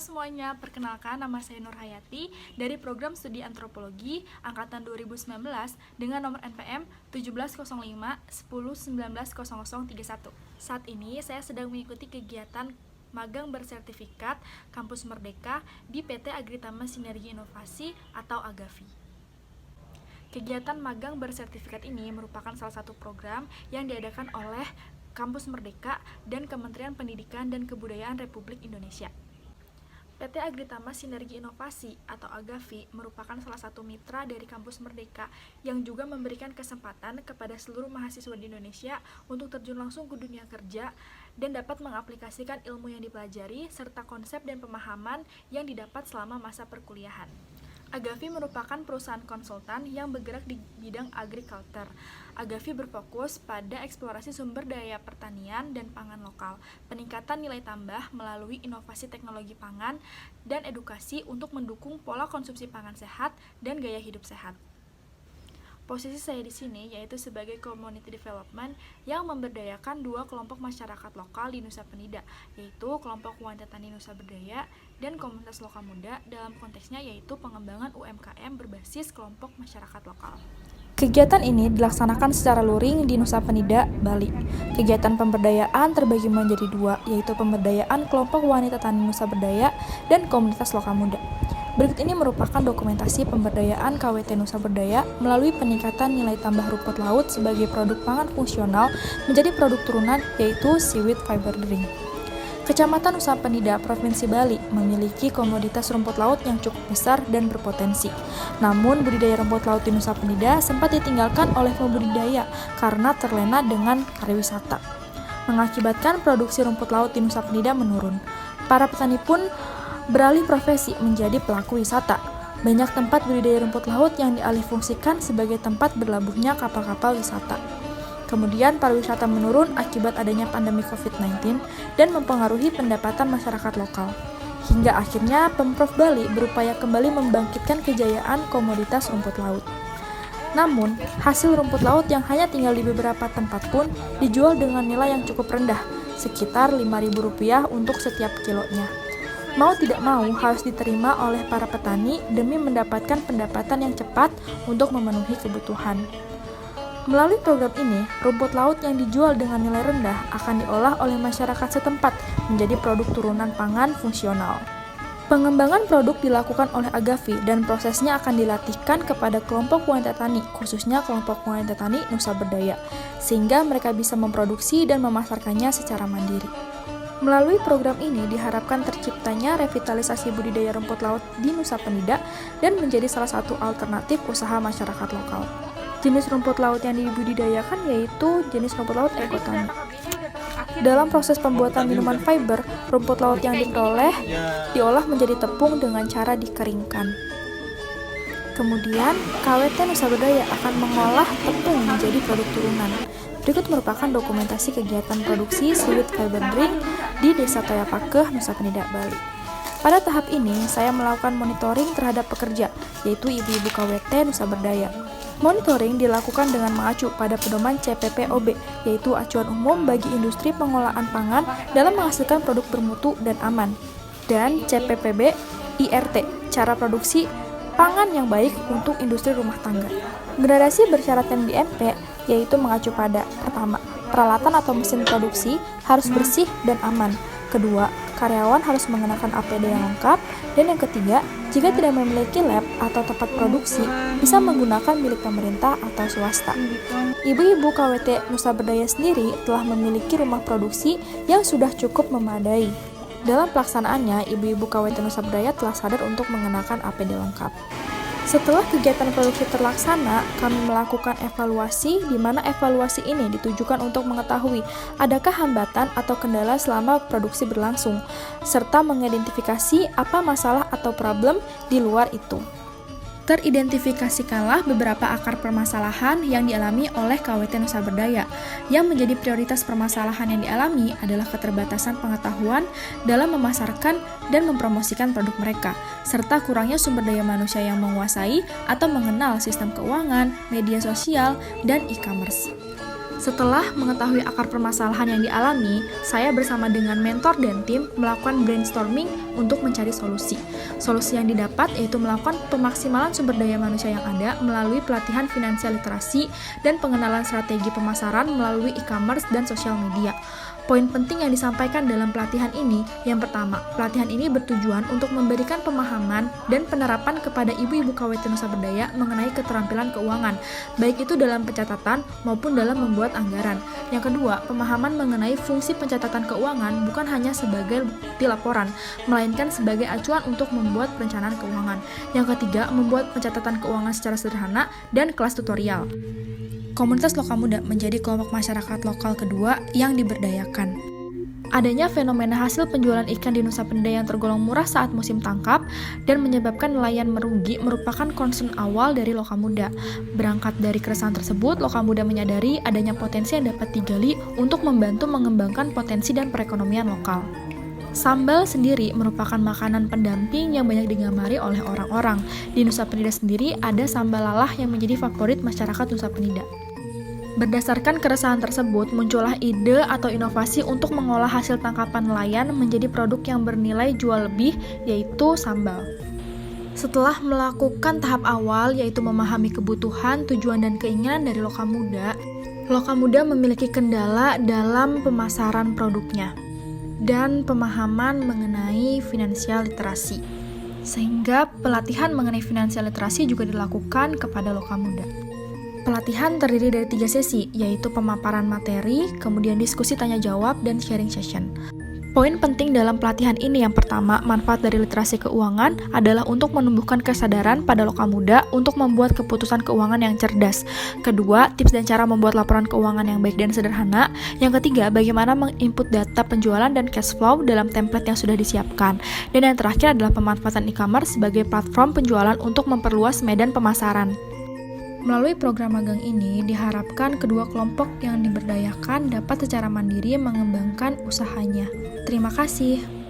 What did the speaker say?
semuanya, perkenalkan nama saya Nur Hayati dari Program Studi Antropologi Angkatan 2019 dengan nomor NPM 1705 10 19 0031. Saat ini saya sedang mengikuti kegiatan magang bersertifikat Kampus Merdeka di PT Agritama Sinergi Inovasi atau AGAVI. Kegiatan magang bersertifikat ini merupakan salah satu program yang diadakan oleh Kampus Merdeka dan Kementerian Pendidikan dan Kebudayaan Republik Indonesia. PT Agritama Sinergi Inovasi atau AGAVI merupakan salah satu mitra dari Kampus Merdeka yang juga memberikan kesempatan kepada seluruh mahasiswa di Indonesia untuk terjun langsung ke dunia kerja dan dapat mengaplikasikan ilmu yang dipelajari serta konsep dan pemahaman yang didapat selama masa perkuliahan. AGAVI merupakan perusahaan konsultan yang bergerak di bidang agriculture. AGAVI berfokus pada eksplorasi sumber daya pertanian dan pangan lokal, peningkatan nilai tambah melalui inovasi teknologi pangan, dan edukasi untuk mendukung pola konsumsi pangan sehat dan gaya hidup sehat. Posisi saya di sini yaitu sebagai Community Development yang memberdayakan dua kelompok masyarakat lokal di Nusa Penida, yaitu kelompok wanita tani Nusa Berdaya dan komunitas lokal muda, dalam konteksnya yaitu pengembangan UMKM berbasis kelompok masyarakat lokal. Kegiatan ini dilaksanakan secara luring di Nusa Penida, Bali. Kegiatan pemberdayaan terbagi menjadi dua, yaitu pemberdayaan kelompok wanita tani Nusa Berdaya dan komunitas lokal muda. Berikut ini merupakan dokumentasi pemberdayaan KWT Nusa Berdaya melalui peningkatan nilai tambah rumput laut sebagai produk pangan fungsional menjadi produk turunan, yaitu seaweed fiber drink. Kecamatan Nusa Penida, Provinsi Bali, memiliki komoditas rumput laut yang cukup besar dan berpotensi. Namun, budidaya rumput laut di Nusa Penida sempat ditinggalkan oleh pembudidaya karena terlena dengan pariwisata, mengakibatkan produksi rumput laut di Nusa Penida menurun. Para petani pun beralih profesi menjadi pelaku wisata. Banyak tempat budidaya rumput laut yang dialihfungsikan sebagai tempat berlabuhnya kapal-kapal wisata. Kemudian pariwisata menurun akibat adanya pandemi COVID-19 dan mempengaruhi pendapatan masyarakat lokal. Hingga akhirnya Pemprov Bali berupaya kembali membangkitkan kejayaan komoditas rumput laut. Namun, hasil rumput laut yang hanya tinggal di beberapa tempat pun dijual dengan nilai yang cukup rendah, sekitar Rp5.000 untuk setiap kilonya. Mau tidak mau harus diterima oleh para petani demi mendapatkan pendapatan yang cepat untuk memenuhi kebutuhan. Melalui program ini, rumput laut yang dijual dengan nilai rendah akan diolah oleh masyarakat setempat menjadi produk turunan pangan fungsional. Pengembangan produk dilakukan oleh AGAVI dan prosesnya akan dilatihkan kepada kelompok wanita tani, khususnya kelompok wanita tani Nusa Berdaya, sehingga mereka bisa memproduksi dan memasarkannya secara mandiri. Melalui program ini diharapkan terciptanya revitalisasi budidaya rumput laut di Nusa Penida dan menjadi salah satu alternatif usaha masyarakat lokal. Jenis rumput laut yang dibudidayakan yaitu jenis rumput laut ekotani. Dalam proses pembuatan minuman fiber, rumput laut yang diperoleh diolah menjadi tepung dengan cara dikeringkan. Kemudian, KWT Nusa Berdaya akan mengolah tepung menjadi produk turunan. Berikut merupakan dokumentasi kegiatan produksi seaweed fiber drink di Desa Toyapakeh, Nusa Penida, Bali. Pada tahap ini, saya melakukan monitoring terhadap pekerja, yaitu ibu-ibu KWT Nusa Berdaya. Monitoring dilakukan dengan mengacu pada pedoman CPPOB, yaitu acuan umum bagi industri pengolahan pangan dalam menghasilkan produk bermutu dan aman, dan CPPB IRT, cara produksi pangan yang baik untuk industri rumah tangga. Gradasi bersyaratkan GMP yaitu mengacu pada pertama, peralatan atau mesin produksi harus bersih dan aman. Kedua, karyawan harus mengenakan APD yang lengkap. Dan yang ketiga, jika tidak memiliki lab atau tempat produksi, bisa menggunakan milik pemerintah atau swasta. Ibu-ibu KWT Nusa Berdaya sendiri telah memiliki rumah produksi yang sudah cukup memadai. Dalam pelaksanaannya, ibu-ibu KWT Nusa Berdaya telah sadar untuk mengenakan APD lengkap. Setelah kegiatan produksi terlaksana, kami melakukan evaluasi di mana evaluasi ini ditujukan untuk mengetahui adakah hambatan atau kendala selama produksi berlangsung, serta mengidentifikasi apa masalah atau problem di luar itu. Teridentifikasikanlah beberapa akar permasalahan yang dialami oleh KWT Nusa Berdaya. Yang menjadi prioritas permasalahan yang dialami adalah keterbatasan pengetahuan dalam memasarkan dan mempromosikan produk mereka, serta kurangnya sumber daya manusia yang menguasai atau mengenal sistem keuangan, media sosial, dan e-commerce. Setelah mengetahui akar permasalahan yang dialami, saya bersama dengan mentor dan tim melakukan brainstorming untuk mencari solusi. Solusi yang didapat yaitu melakukan pemaksimalan sumber daya manusia yang ada melalui pelatihan finansial literasi dan pengenalan strategi pemasaran melalui e-commerce dan sosial media. Poin penting yang disampaikan dalam pelatihan ini, yang pertama, pelatihan ini bertujuan untuk memberikan pemahaman dan penerapan kepada ibu-ibu KWT Nusa Berdaya mengenai keterampilan keuangan, baik itu dalam pencatatan maupun dalam membuat anggaran. Yang kedua, pemahaman mengenai fungsi pencatatan keuangan bukan hanya sebagai bukti laporan, melainkan sebagai acuan untuk membuat perencanaan keuangan. Yang ketiga, membuat pencatatan keuangan secara sederhana dan kelas tutorial. Komunitas Lokal Muda menjadi kelompok masyarakat lokal kedua yang diberdayakan. Adanya fenomena hasil penjualan ikan di Nusa Penida yang tergolong murah saat musim tangkap dan menyebabkan nelayan merugi merupakan concern awal dari Lokal Muda. Berangkat dari keresahan tersebut, Lokal Muda menyadari adanya potensi yang dapat digali untuk membantu mengembangkan potensi dan perekonomian lokal. Sambal sendiri merupakan makanan pendamping yang banyak digemari oleh orang-orang. Di Nusa Penida sendiri ada sambal lalah yang menjadi favorit masyarakat Nusa Penida. Berdasarkan keresahan tersebut, muncullah ide atau inovasi untuk mengolah hasil tangkapan nelayan menjadi produk yang bernilai jual lebih, yaitu sambal. Setelah melakukan tahap awal, yaitu memahami kebutuhan, tujuan, dan keinginan dari Lokal Muda memiliki kendala dalam pemasaran produknya dan pemahaman mengenai finansial literasi. Sehingga pelatihan mengenai finansial literasi juga dilakukan kepada Lokal Muda. Pelatihan terdiri dari 3 sesi, yaitu pemaparan materi, kemudian diskusi tanya-jawab, dan sharing session. Poin penting dalam pelatihan ini yang pertama, manfaat dari literasi keuangan adalah untuk menumbuhkan kesadaran pada Lokal Muda untuk membuat keputusan keuangan yang cerdas. Kedua, tips dan cara membuat laporan keuangan yang baik dan sederhana. Yang ketiga, bagaimana menginput data penjualan dan cash flow dalam template yang sudah disiapkan. Dan yang terakhir adalah pemanfaatan e-commerce sebagai platform penjualan untuk memperluas medan pemasaran. Melalui program magang ini, diharapkan kedua kelompok yang diberdayakan dapat secara mandiri mengembangkan usahanya. Terima kasih.